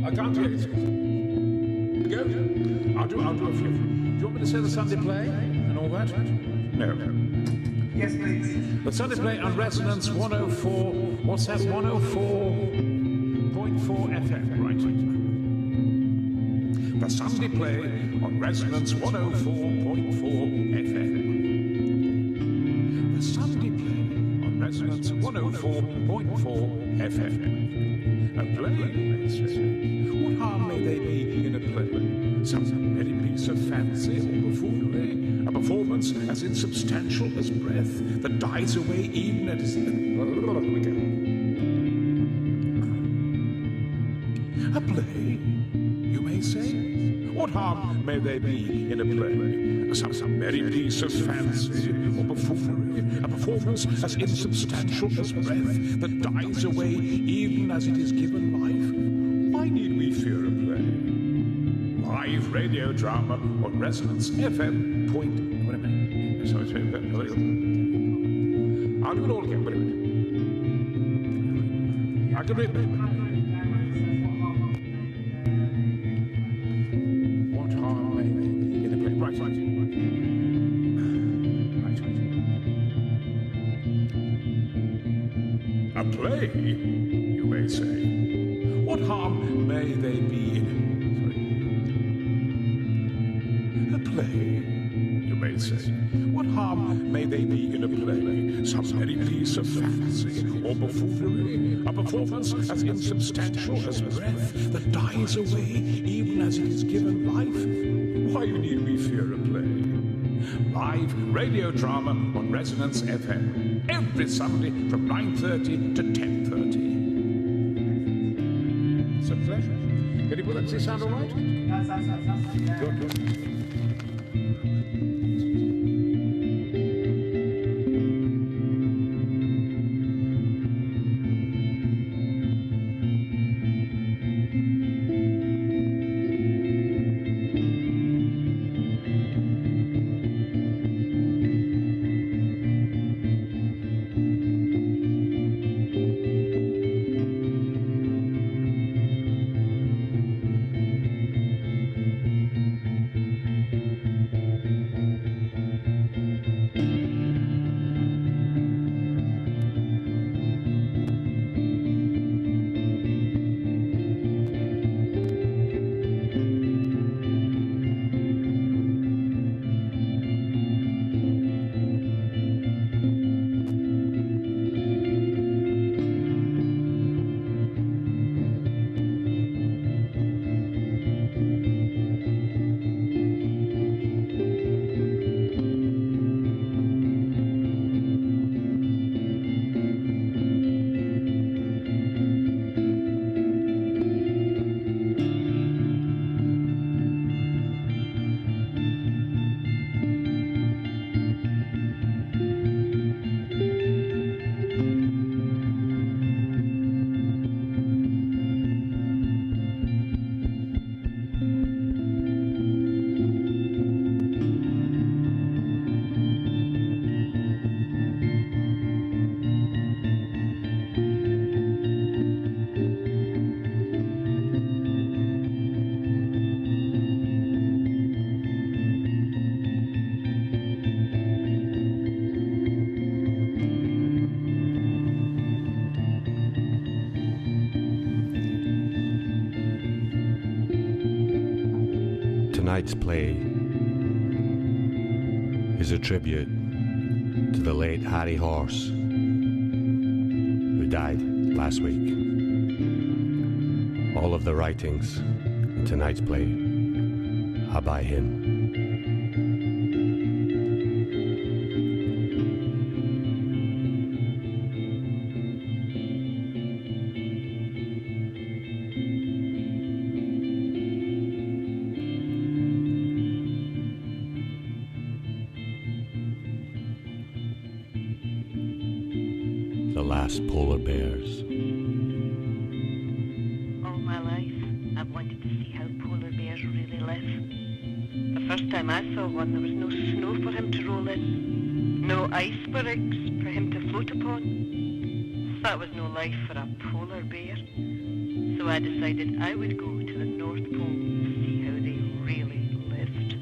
I can't hear you. Go. I'll do a few. Do you want me to say the Sunday play and all that? No. Yes, please. The Sunday play on Resonance 104. What's that? 104.4 FM, right? The Sunday play on Resonance 104.4 FM. The Sunday play on Resonance 104.4 FM. A play, they say. What harm may they be in a play? Some merry piece of fancy or buffoonery, a performance as insubstantial as breath that dies away even at a play, you may say? What harm may there be in a play? Some merry piece of fancy or buffoonery, a performance as insubstantial as breath that dies away even as it is given life? Why need we fear a play? Live radio drama on Resonance FM. Wait a minute. Sorry. I'll do it all again. Wait a minute. I can read it. What harm may there be in a play? Right. A play, you may say. What harm may there be in it? A play, you may say. What harm may they be in a play? Some merry piece of fancy or buffoonery, a performance as insubstantial as breath that dies away even as it is given life? Why need we fear a play? Live radio drama on Resonance FM every Sunday from 9:30 to 10:30. It's a pleasure. Can you put that? Does it sound all right? Good. Tonight's play is a tribute to the late Harry Horse, who died last week. All of the writings in tonight's play are by him. The last polar bears. All my life, I've wanted to see how polar bears really live. The first time I saw one, there was no snow for him to roll in, no icebergs for him to float upon. That was no life for a polar bear. So I decided I would go North Pole to see how they really lived.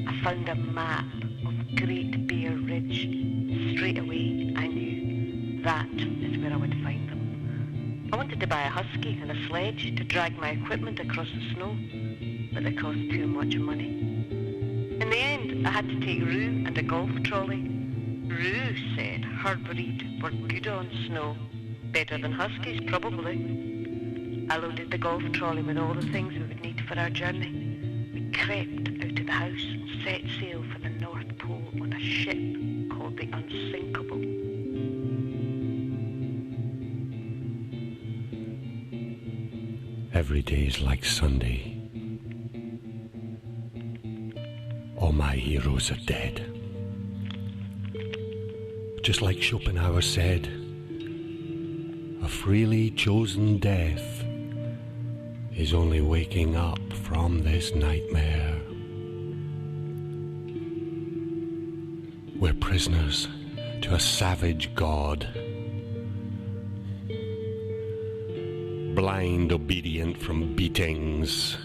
I found a map of Great Bear Ridge. Straight away, I knew that is where I would find them. I wanted to buy a husky and a sledge to drag my equipment across the snow, but they cost too much money. In the end, I had to take Roo and a golf trolley. Roo said her breed were good on snow, better than huskies probably. I loaded the golf trolley with all the things we would need for our journey. We crept out of the house and set sail for the North Pole on a ship called the Unsinkable. Every day's like Sunday. All my heroes are dead. Just like Schopenhauer said, a freely chosen death is only waking up from this nightmare. We're prisoners to a savage god, blind obedient from beatings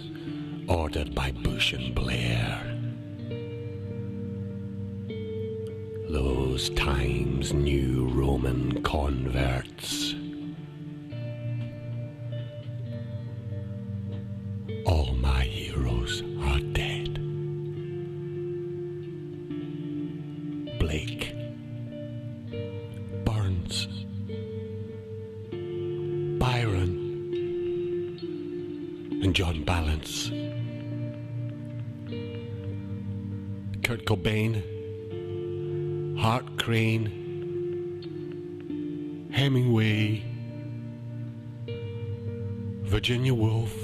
ordered by Bush and Blair. Those times new Roman converts. All my heroes are dead. Blake, Burns, Byron, and John Balance. Kurt Cobain, Hart Crane, Hemingway, Virginia Woolf,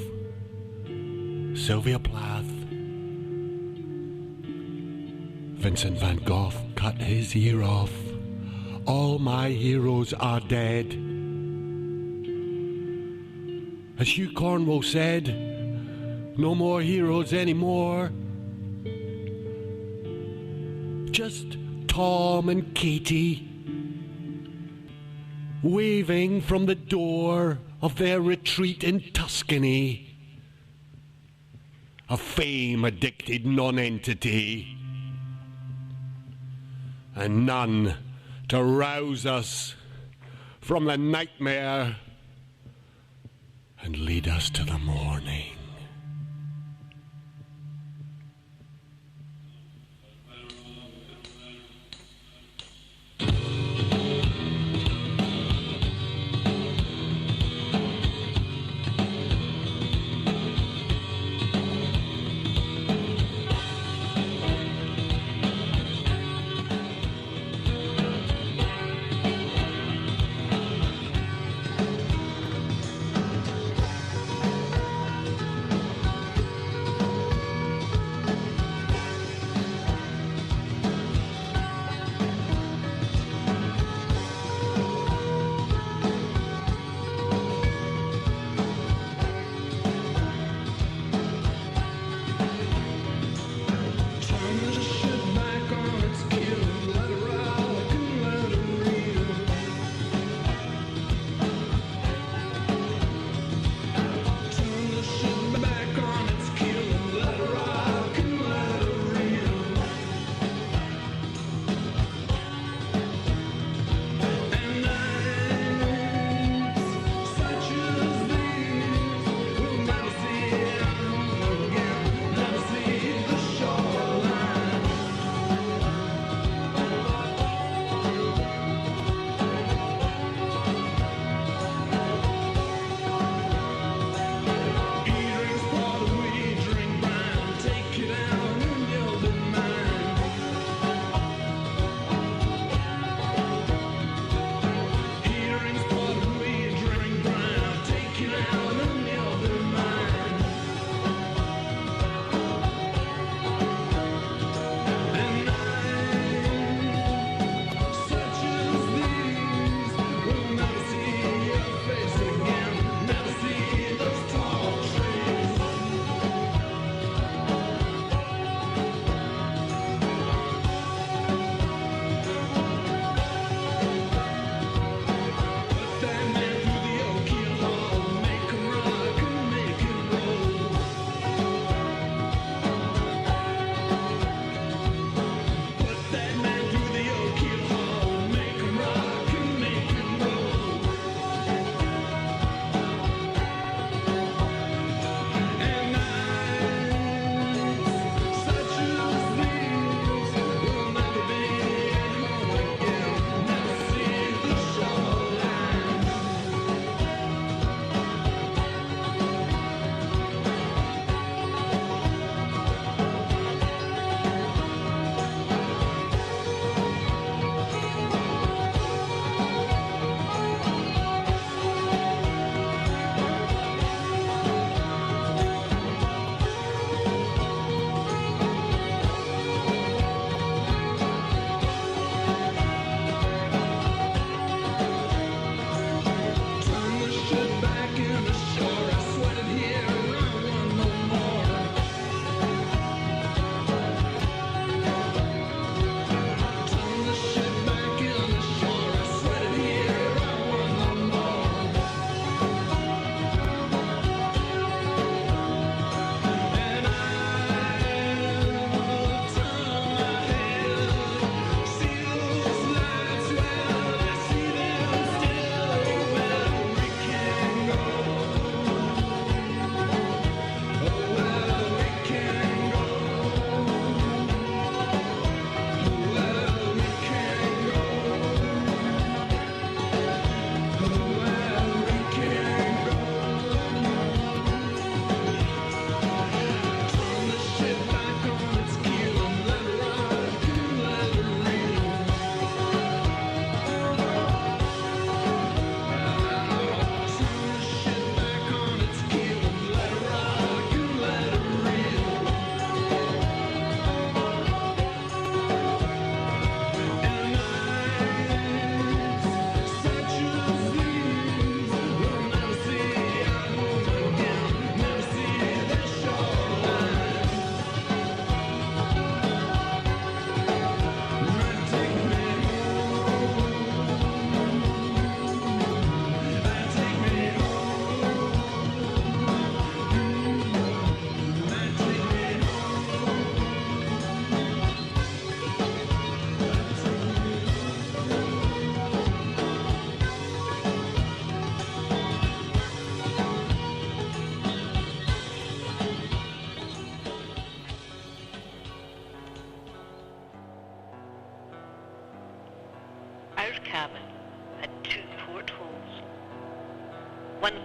Sylvia Plath, Vincent van Gogh cut his ear off. All my heroes are dead. As Hugh Cornwell said, no more heroes anymore. Just Tom and Katie, waving from the door of their retreat in Tuscany, a fame-addicted nonentity, and none to rouse us from the nightmare and lead us to the morning.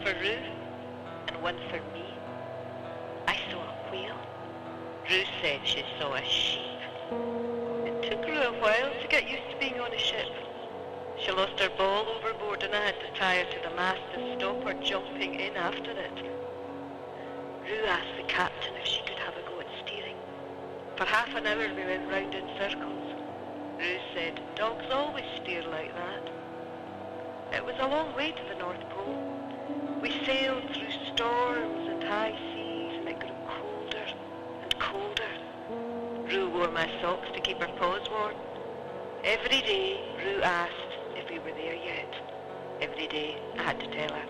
for Rue and one for me. I saw a whale. Rue said she saw a sheep. It took Rue a while to get used to being on a ship. She lost her ball overboard and I had to tie her to the mast to stop her jumping in after it. Rue asked the captain if she could have a go at steering. For half an hour we went round in circles. Rue said dogs always steer like that. It was a long way to the North Pole. We sailed through storms and high seas and it grew colder and colder. Rue wore my socks to keep her paws warm. Every day Rue asked if we were there yet. Every day I had to tell her,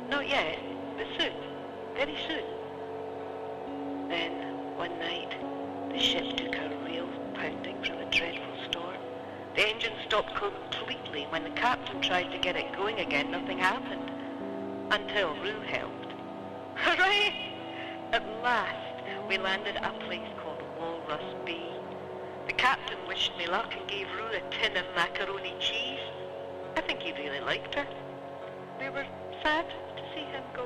not yet, but soon, very soon. Then, one night, the ship took a real pounding from a dreadful storm. The engine stopped completely. When the captain tried to get it going again, nothing happened. Until Rue helped. Hooray! At last, we landed at a place called Walrus Bay. The captain wished me luck and gave Rue a tin of macaroni cheese. I think he really liked her. We were sad to see him go.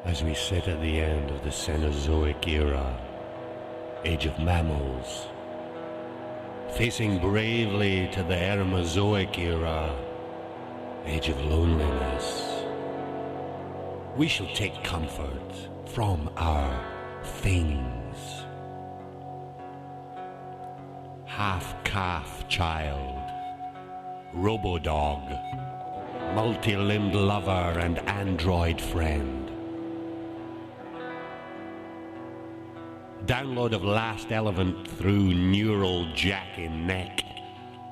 As we sit at the end of the Cenozoic era, age of mammals, facing bravely to the Ermezoic era, age of loneliness, we shall take comfort from our things. Half-calf child, robo-dog, multi-limbed lover and android friend. Download of Last Elephant through neural jack in neck.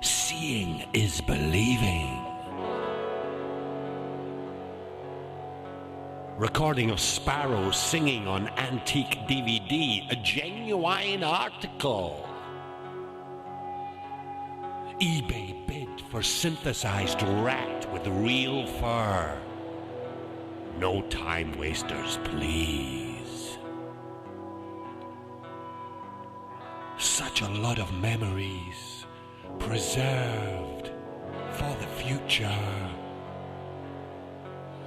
Seeing is believing. Recording of Sparrow singing on antique DVD, a genuine article. eBay bid for synthesized rat with real fur. No time wasters, please. Such a lot of memories preserved for the future.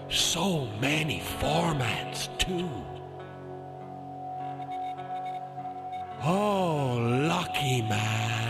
So many formats too. Oh, lucky man.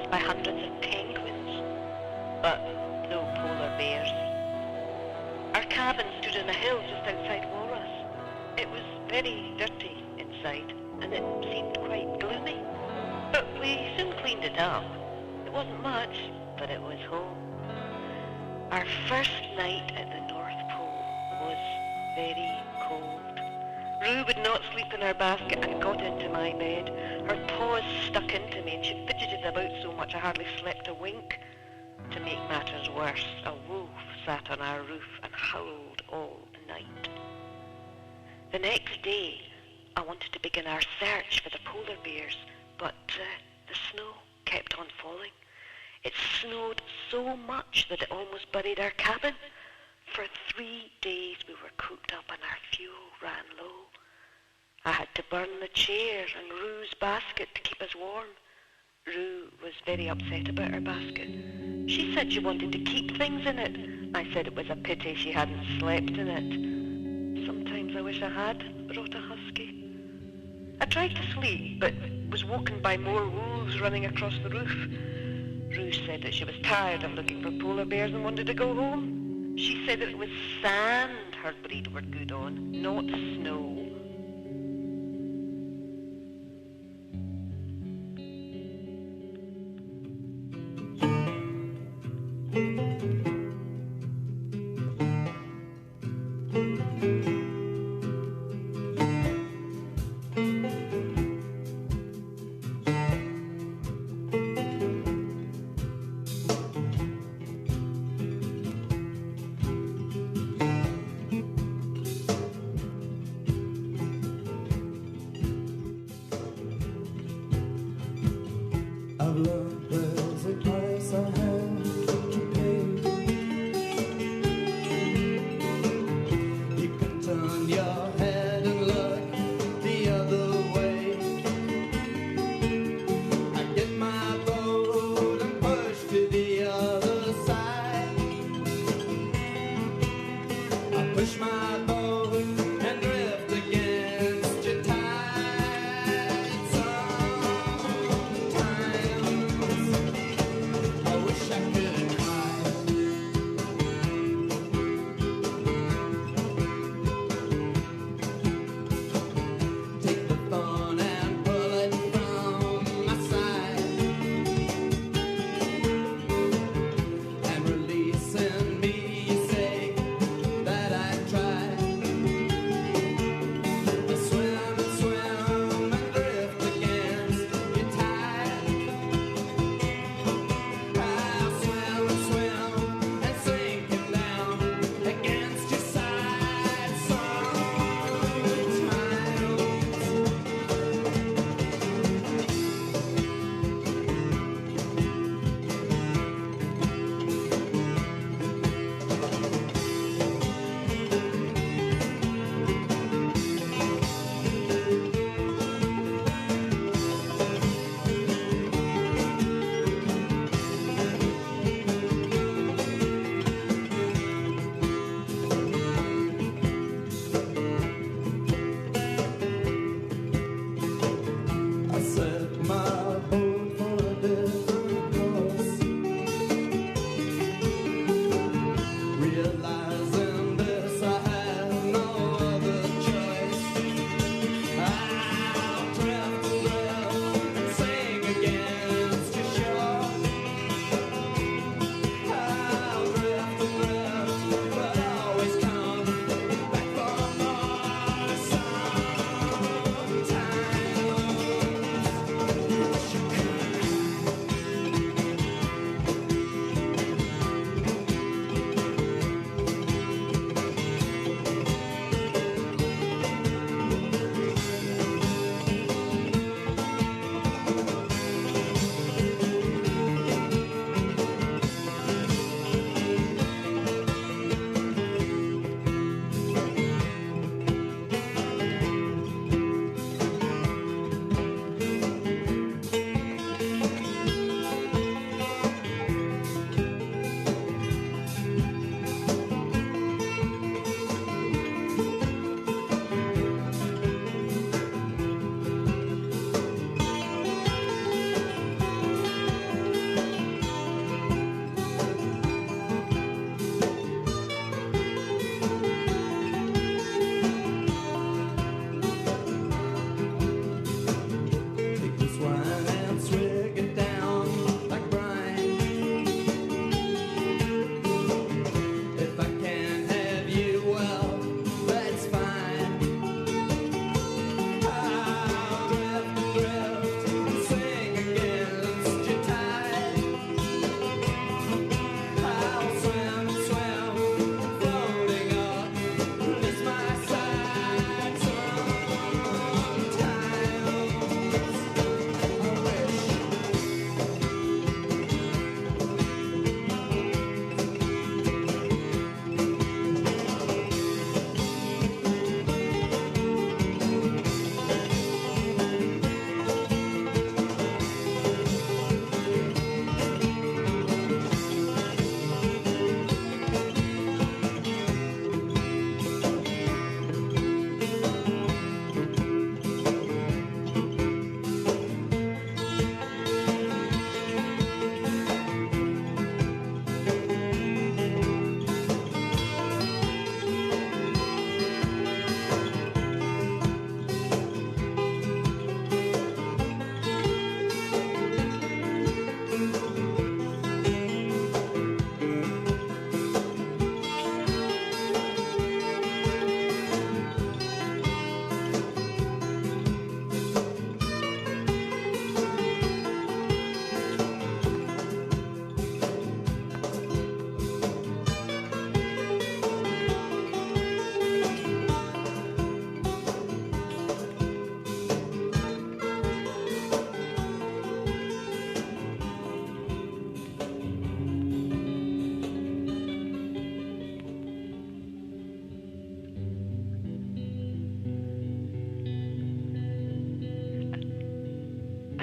By hundreds of penguins, but no polar bears. Our cabin stood on a hill just outside Walrus. It was very dirty inside, and it seemed quite gloomy. But we soon cleaned it up. It wasn't much, but it was home. Our first night at the North Pole was very cold. Rue would not sleep in her basket and got into my bed. Her paws stuck into me and she fidgeted about so much I hardly slept a wink. To make matters worse, a wolf sat on our roof and howled all night. The next day, I wanted to begin our search for the polar bears, but the snow kept on falling. It snowed so much that it almost buried our cabin. For 3 days we were cooped up and our fuel ran low. I had to burn the chair and Rue's basket to keep us warm. Rue was very upset about her basket. She said she wanted to keep things in it. I said it was a pity she hadn't slept in it. Sometimes I wish I had brought a husky. I tried to sleep, but was woken by more wolves running across the roof. Rue said that she was tired of looking for polar bears and wanted to go home. She said that it was sand her breed were good on, not snow.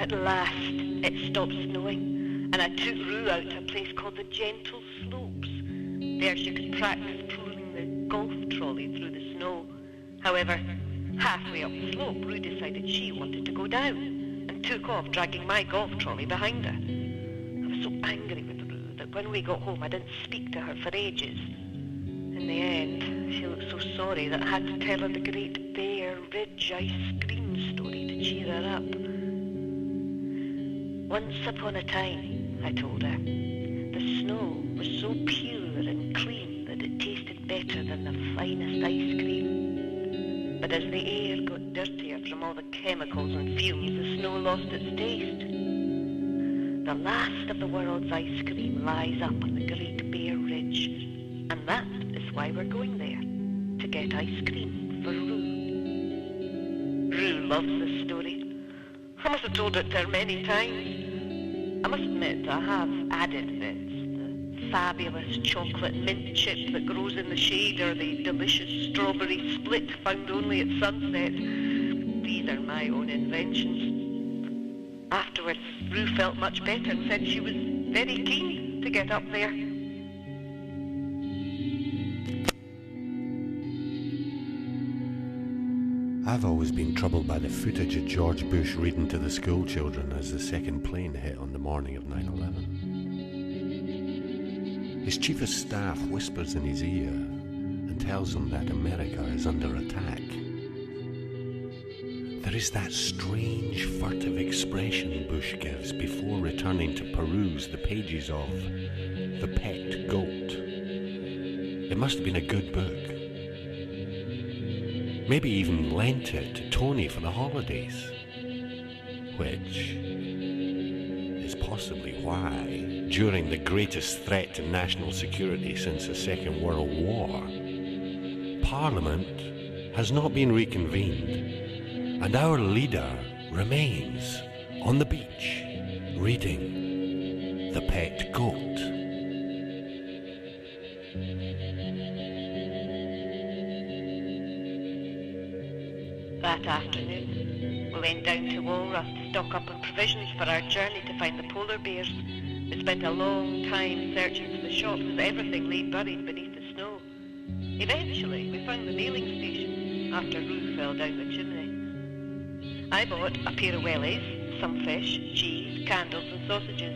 At last, it stopped snowing, and I took Rue out to a place called the Gentle Slopes. There she could practice pulling the golf trolley through the snow. However, halfway up the slope, Rue decided she wanted to go down, and took off, dragging my golf trolley behind her. I was so angry with Rue that when we got home I didn't speak to her for ages. In the end, she looked so sorry that I had to tell her the Great Bear Ridge ice cream story to cheer her up. Once upon a time, I told her, the snow was so pure and clean that it tasted better than the finest ice cream. But as the air got dirtier from all the chemicals and fumes, the snow lost its taste. The last of the world's ice cream lies up on the Great Bear Ridge, and that is why we're going there, to get ice cream for Rue. Rue loves this story. I must have told it to her many times. I must admit I have added bits. The fabulous chocolate mint chip that grows in the shade, or the delicious strawberry split found only at sunset. These are my own inventions. Afterwards, Rue felt much better and said she was very keen to get up there. I've always been troubled by the footage of George Bush reading to the school children as the second plane hit on the morning of 9/11. His chief of staff whispers in his ear and tells him that America is under attack. There is that strange, furtive expression Bush gives before returning to peruse the pages of The Pet Goat. It must have been a good book. Maybe even lent it to Tony for the holidays, which is possibly why, during the greatest threat to national security since the Second World War, Parliament has not been reconvened, and our leader remains on the beach reading The Pet Goat. That afternoon, we went down to Walras to stock up on provisions for our journey to find the polar bears. We spent a long time searching for the shops as everything lay buried beneath the snow. Eventually, we found the mailing station after Rue fell down the chimney. I bought a pair of wellies, some fish, cheese, candles and sausages.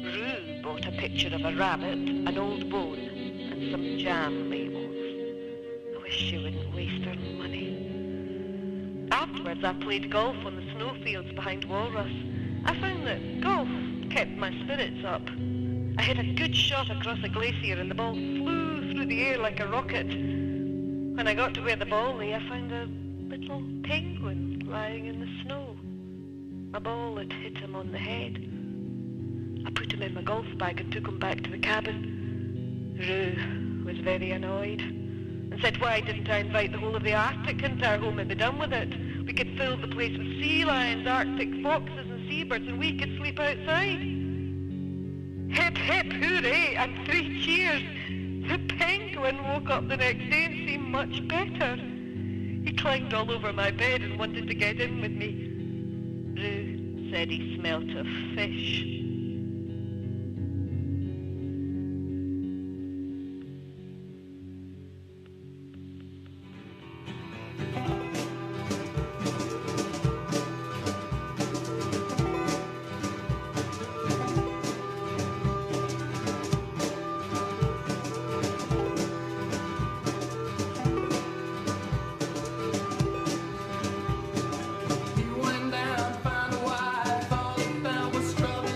Rue bought a picture of a rabbit, an old bone and some jam labels. I wish she wouldn't waste her money. Afterwards, I played golf on the snowfields behind Walrus. I found that golf kept my spirits up. I hit a good shot across a glacier and the ball flew through the air like a rocket. When I got to where the ball lay, I found a little penguin lying in the snow. A ball had hit him on the head. I put him in my golf bag and took him back to the cabin. Rue was very annoyed and said, why didn't I invite the whole of the Arctic into our home and be done with it? We could fill the place with sea lions, Arctic foxes and seabirds, and we could sleep outside. Hip, hip, hooray, and 3 cheers. The penguin woke up the next day and seemed much better. He climbed all over my bed and wanted to get in with me. Rue said he smelt of fish. He went down, found a wife, all he found was trouble.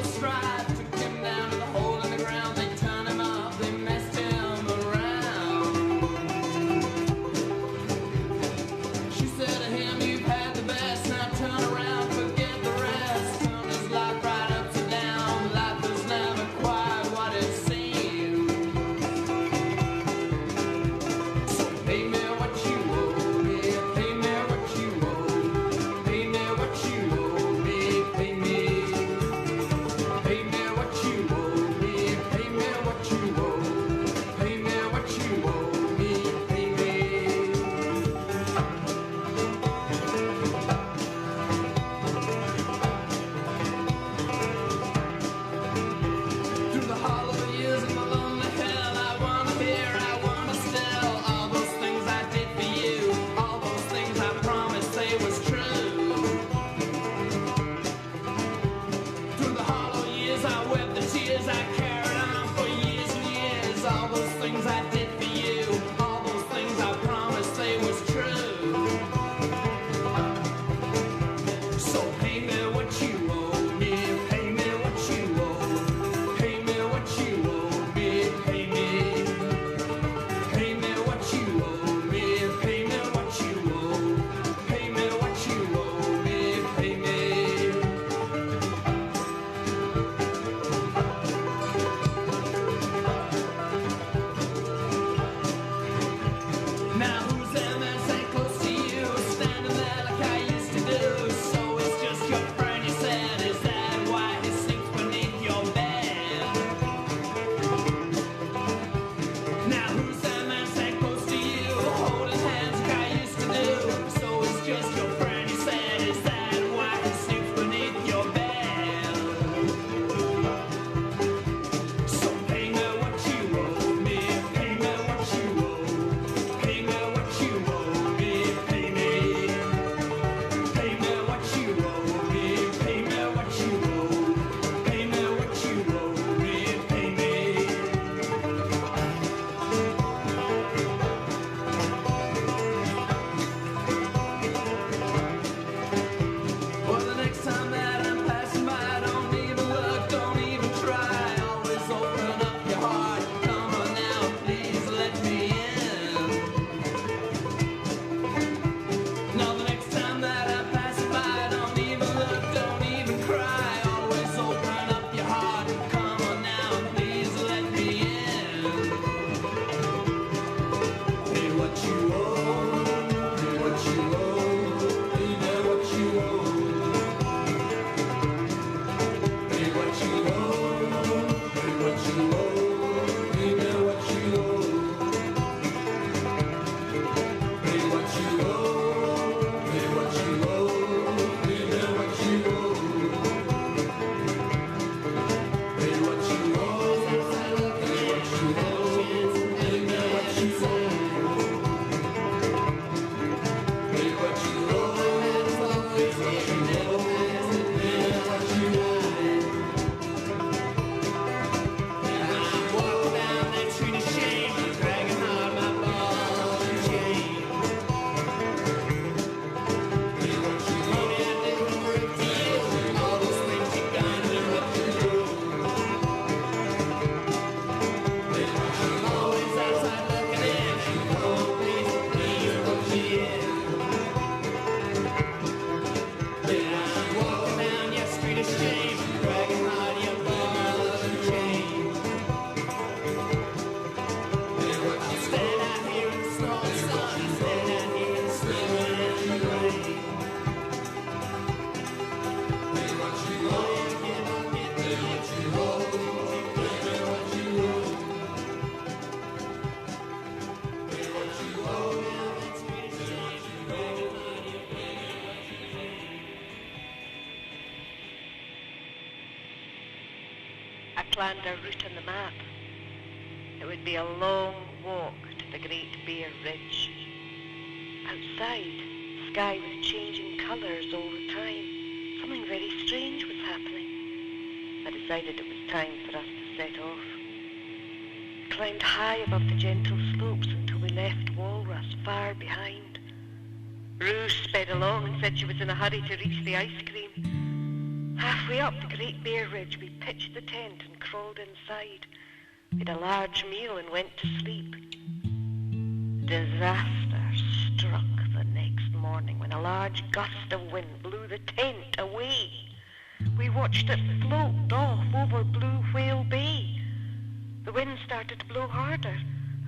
planned our route on the map. It would be a long walk to the Great Bear Ridge. Outside, the sky was changing colours all the time. Something very strange was happening. I decided it was time for us to set off. We climbed high above the gentle slopes until we left Walrus far behind. Rue sped along and said she was in a hurry to reach the ice cream. Halfway up the Great Bear Ridge, we pitched the tent and crawled inside. We had a large meal and went to sleep. Disaster struck the next morning when a large gust of wind blew the tent away. We watched it float off over Blue Whale Bay. The wind started to blow harder.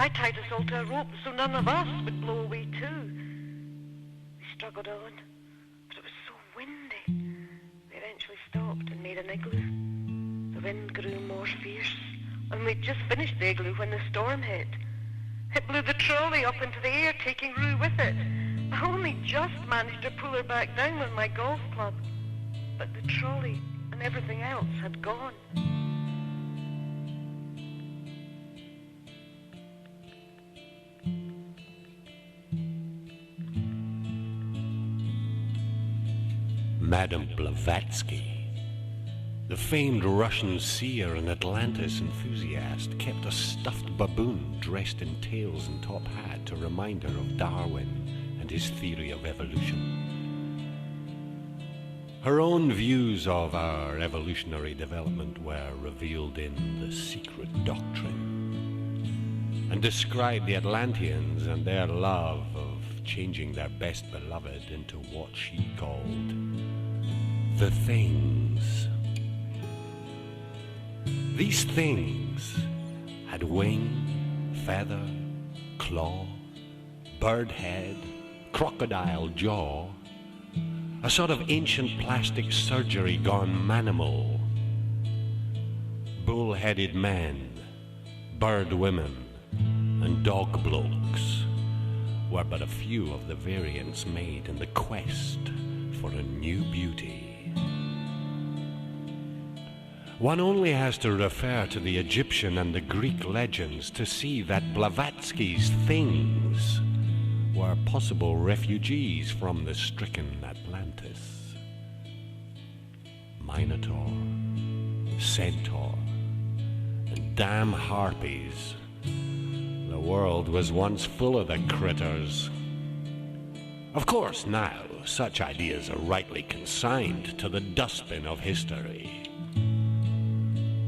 I tied us all to a rope so none of us would blow away too. We struggled on, but it was so windy. We eventually stopped and made an igloo. The wind grew more fierce, and we'd just finished the igloo when the storm hit. It blew the trolley up into the air, taking Rue with it. I only just managed to pull her back down with my golf club. But the trolley and everything else had gone. Madame Blavatsky, the famed Russian seer and Atlantis enthusiast, kept a stuffed baboon dressed in tails and top hat to remind her of Darwin and his theory of evolution. Her own views of our evolutionary development were revealed in The Secret Doctrine, and described the Atlanteans and their love of changing their best beloved into what she called the Things. These things had wing, feather, claw, bird head, crocodile jaw, a sort of ancient plastic surgery gone manimal. Bull-headed men, bird women, and dog blokes were but a few of the variants made in the quest for a new beauty. One only has to refer to the Egyptian and the Greek legends to see that Blavatsky's things were possible refugees from the stricken Atlantis. Minotaur, centaur, and damn harpies. The world was once full of the critters. Of course, now, such ideas are rightly consigned to the dustbin of history.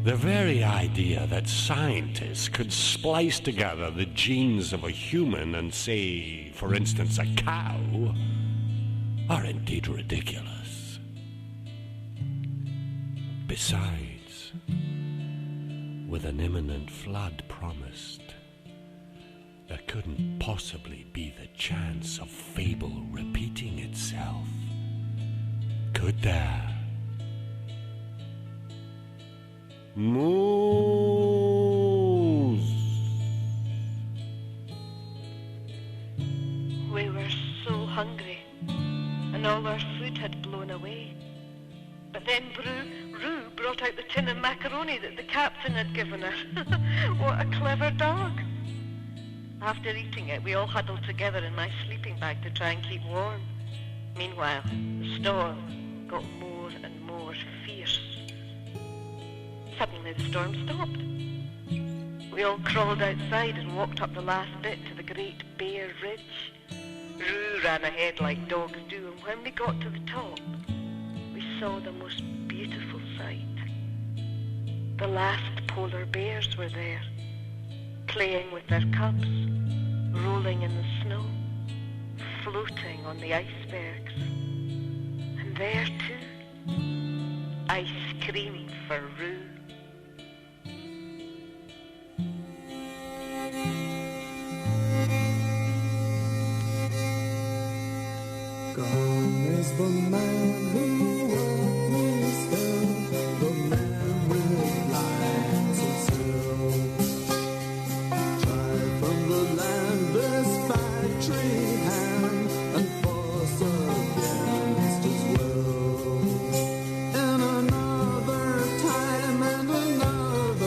The very idea that scientists could splice together the genes of a human and, say, for instance, a cow, are indeed ridiculous. Besides, with an imminent flood promised, there couldn't possibly be the chance of fable repeating itself, could there? Moose. We were so hungry, and all our food had blown away. But then Rue brought out the tin of macaroni that the captain had given her. What a clever dog. After eating it, we all huddled together in my sleeping bag to try and keep warm. Meanwhile, the storm got more and more fierce. Suddenly the storm stopped. We all crawled outside and walked up the last bit to the Great Bear Ridge. Rue ran ahead like dogs do, and when we got to the top, we saw the most beautiful sight. The last polar bears were there, playing with their cubs, rolling in the snow, floating on the icebergs. And there too, ice cream for Rue. Gone is the man who always fell, the man with lights and still. Try from the landless factory hand and force against his will. In another time and another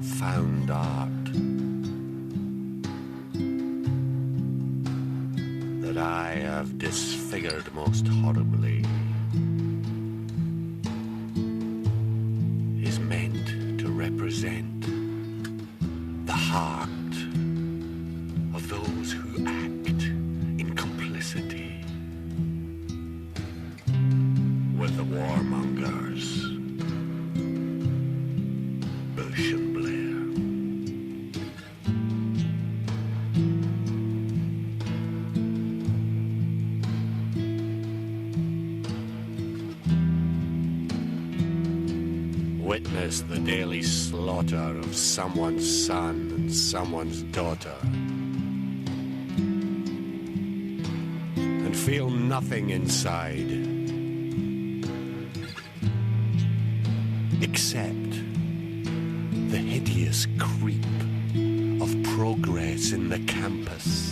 found art that I have disfigured most horribly is meant to represent the heart of those who act in complicity with the warmongers, Bush and Blair. Witness the daily slaughter of someone's son and someone's daughter, and feel nothing inside except the hideous creep of progress in the campus.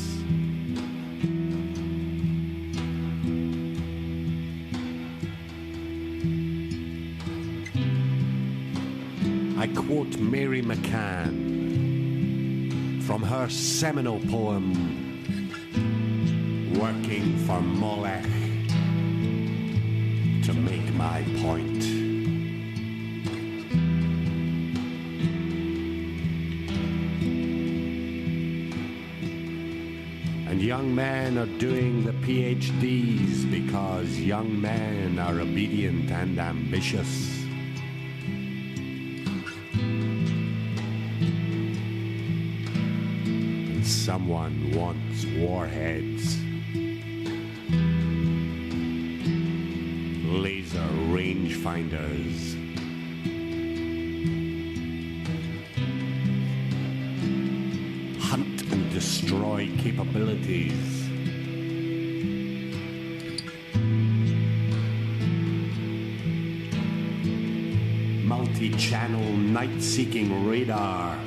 I quote Mary McCann from her seminal poem, Working for Molech, to make my point. And young men are doing the PhDs because young men are obedient and ambitious. Someone wants warheads, laser rangefinders, hunt and destroy capabilities, multi-channel night-seeking radar,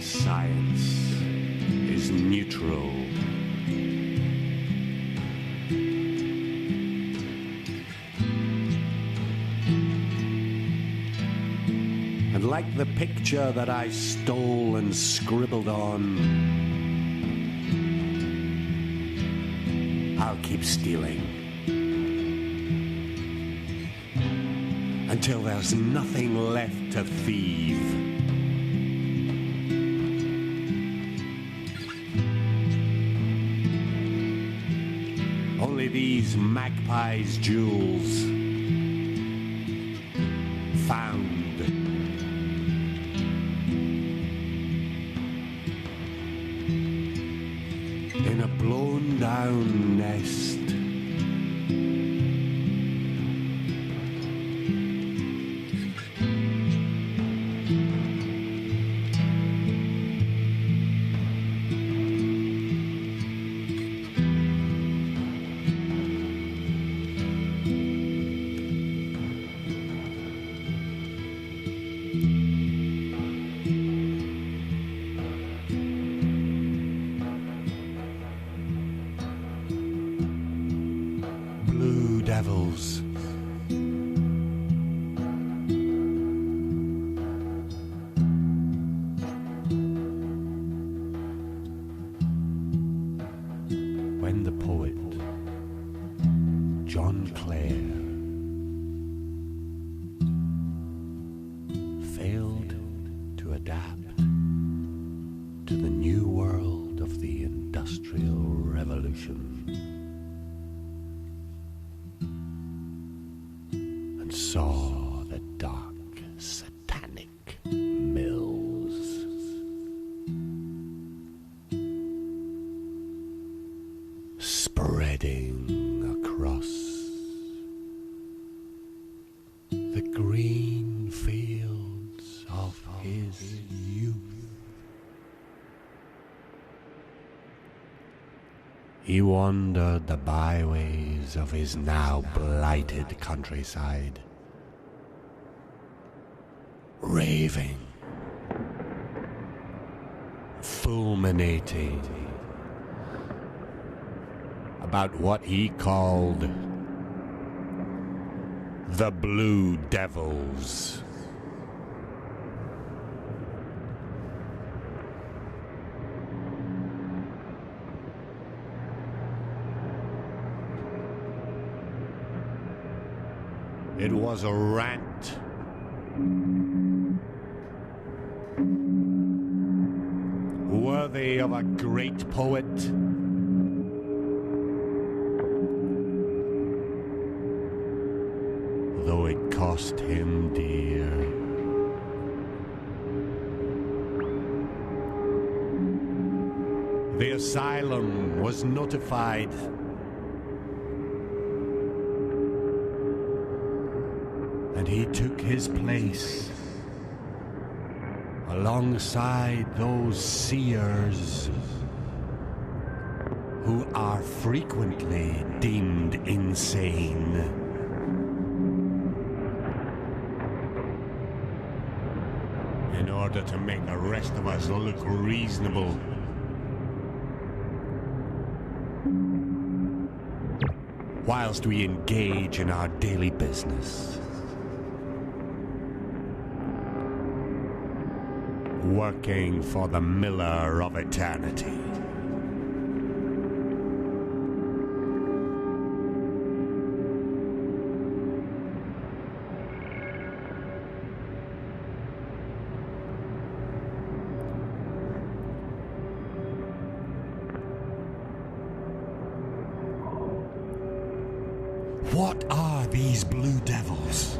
science is neutral. And like the picture that I stole and scribbled on, I'll keep stealing until there's nothing left to thieve. Only these magpies' jewels found in a blown down nest. Devils. When the poet John Clare failed to adapt to the new world of the Industrial Revolution, saw the dark, satanic mills, spreading across the green fields of his youth. He wandered the byways of his now blighted countryside, raving, fulminating about what he called the Blue Devils. It was a rant worthy of a great poet. Though it cost him dear. The asylum was notified. And he took his place alongside those seers who are frequently deemed insane. In order to make the rest of us look reasonable. Whilst we engage in our daily business. Working for the Miller of Eternity. What are these Blue Devils?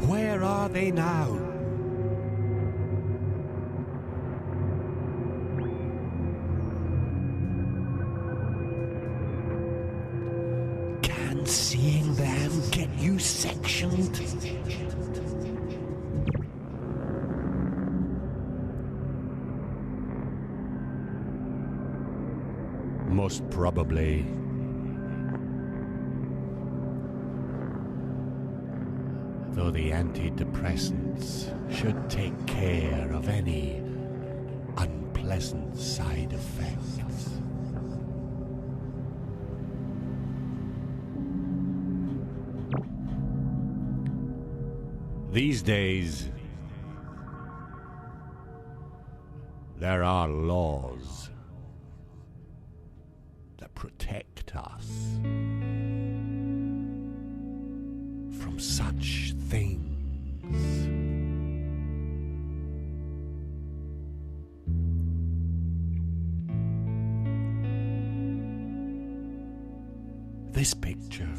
Where are they now? Can seeing them get you sectioned? Most probably. Though the antidepressants should take care of any unpleasant side effects. These days, there are laws that protect us from such things. This picture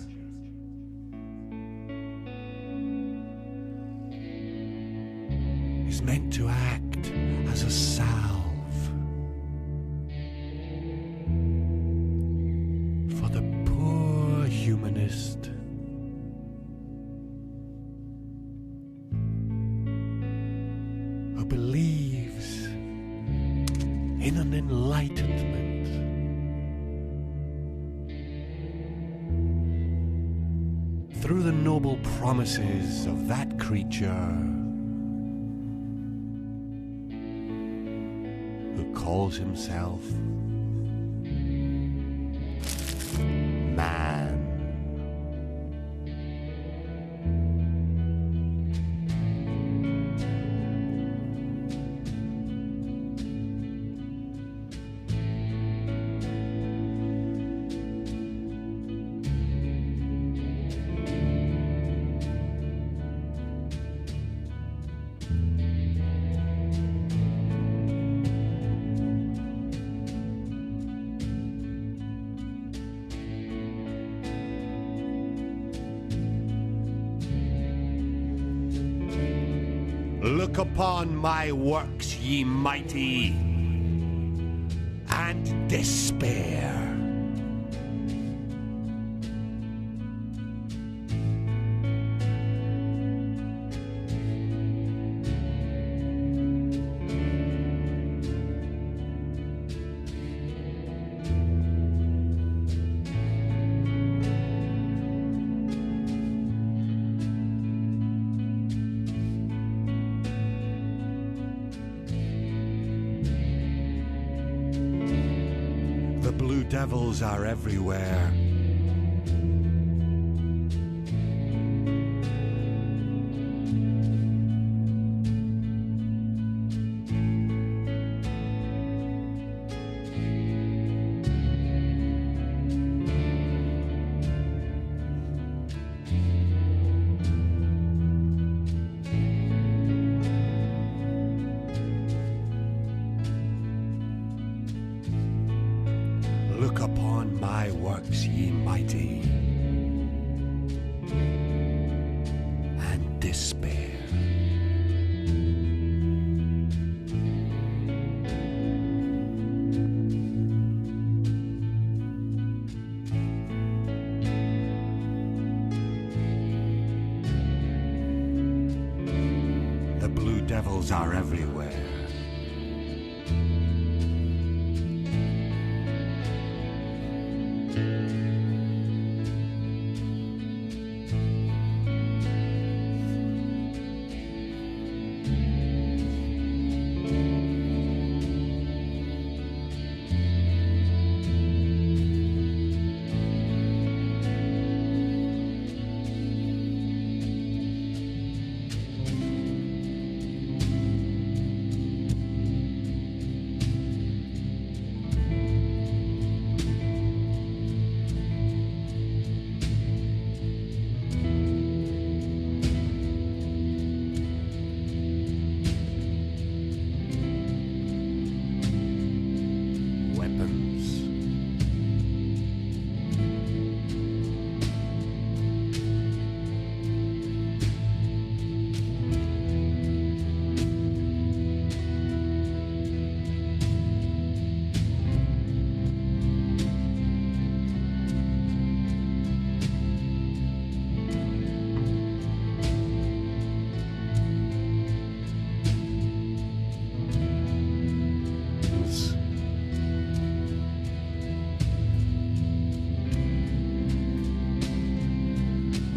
is meant to act as a salve for the poor humanist who believes in an enlightenment through the noble promises of that creature who calls himself man. Look upon my works, ye mighty, and despair. devils are everywhere. Look upon my works, ye mighty, and despair. The blue devils are everywhere.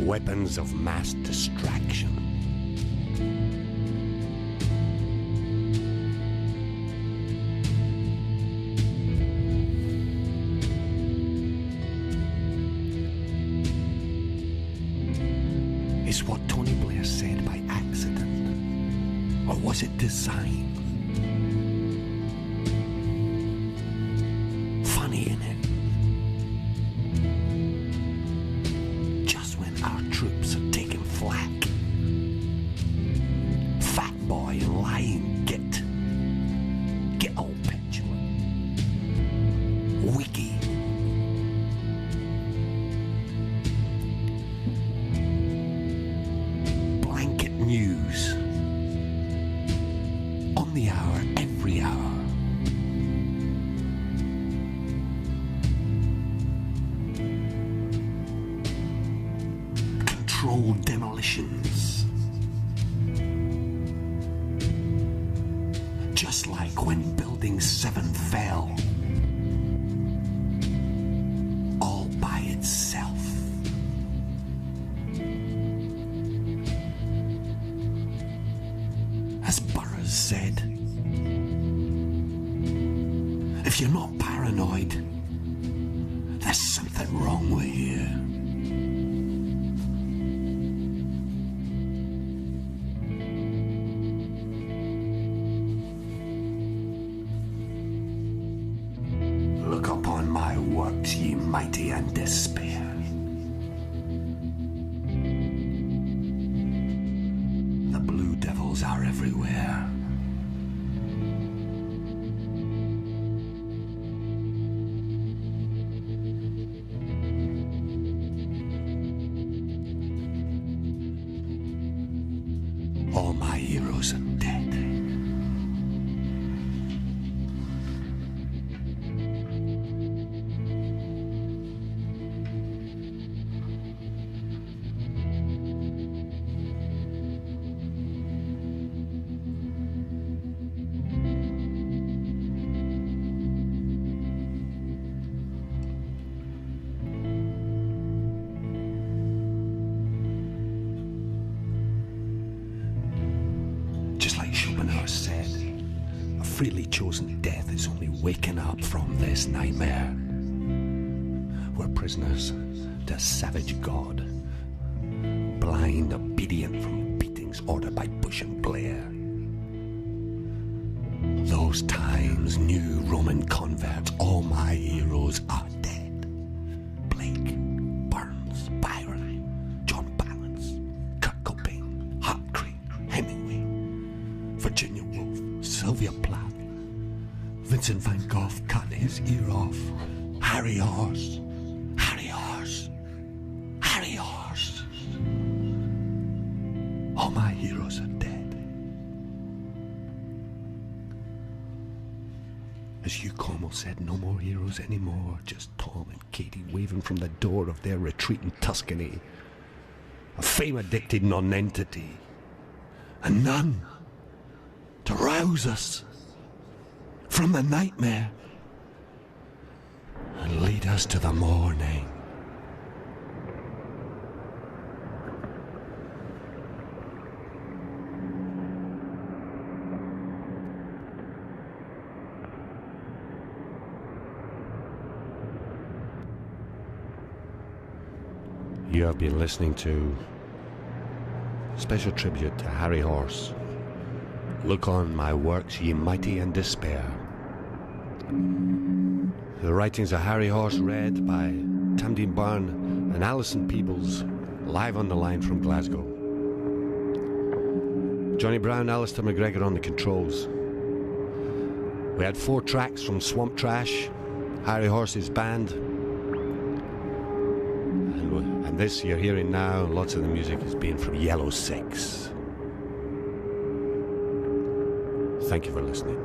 Weapons of mass distraction. Is what Tony Blair said by accident, or was it design? Funny, innit? Our troops are taking flak. Fat boy and lying get all petulant. Wiki. Blanket news. On the hour, every hour. Controlled demolitions. Just like when Building 7 fell. All by itself. As Burroughs said, if you're not paranoid, there's something wrong with you. Look upon my works, ye mighty, and despair. The blue devils are everywhere. All my heroes are dead. Said, a freely chosen death is only waking up from this nightmare. prisoners to a savage god, blind, obedient from beatings ordered by Bush and Blair. Those times, new Roman converts, all my heroes are dead. Blake, Burns, Byron, John Balance, Kurt Cobain, Hart Crane, Hemingway, Virginia Woolf, Sylvia Plath, Vincent van Gogh cut his ear off, Harry Horse, Harry Horse, Harry Horse. All my heroes are dead. As Hugh Cornwell said, no more heroes anymore, just Tom and Katie waving from the door of their retreat in Tuscany. A fame-addicted nonentity. And none to rouse us from the nightmare and lead us to the morning. You have been listening to a special tribute to Harry Horse. Look on my works, ye mighty in despair. The writings of Harry Horse read by Tamdine Byrne and Alison Peebles, live on the line from Glasgow. Johnny Brown, Alistair McGregor on the controls. We had 4 tracks from Swamp Trash, Harry Horse's band. And this you're hearing now, lots of the music has been from Yellow 6. Thank you for listening.